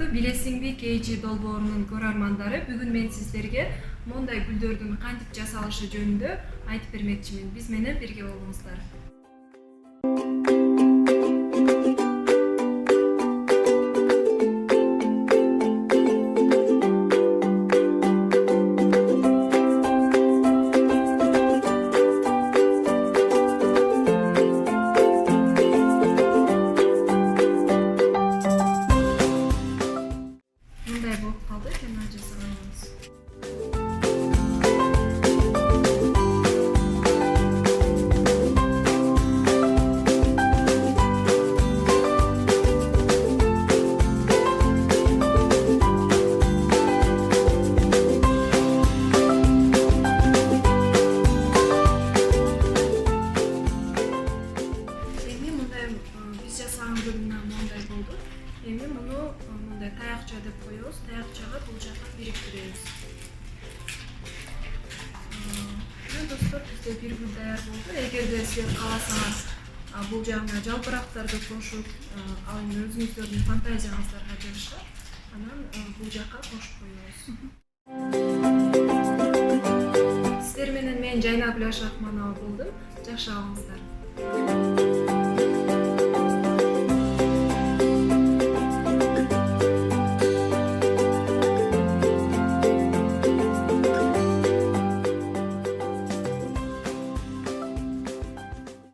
Билесиңби KG долбоорунун көрөрмандары, бүгүн мен сиздерге мондай гүлдөрдүн кантип жасалышы жөнүндө айтып бермекчимин. Биз менен бирге болуңуздар. Мындай болуп калды, жана жасаганыбыз. Эми мындай биз жасаган бөлүмүнө мындай болду. Эми муну мындай таякча деп коебуз. Таякчага бул жака бириктиребиз. Мына достор, бизде бир гүл даяр болду. Эгерде силер кааласаңар, бул жагына жалпырактарды кошуп, ал эми өзүңүздөрдүн фантазияңыздарга жараша, анан бул жака кошуп коебуз. Сиздер менен мен Жайнагүл Ашахманова болдум. Жакшы калыңыздар.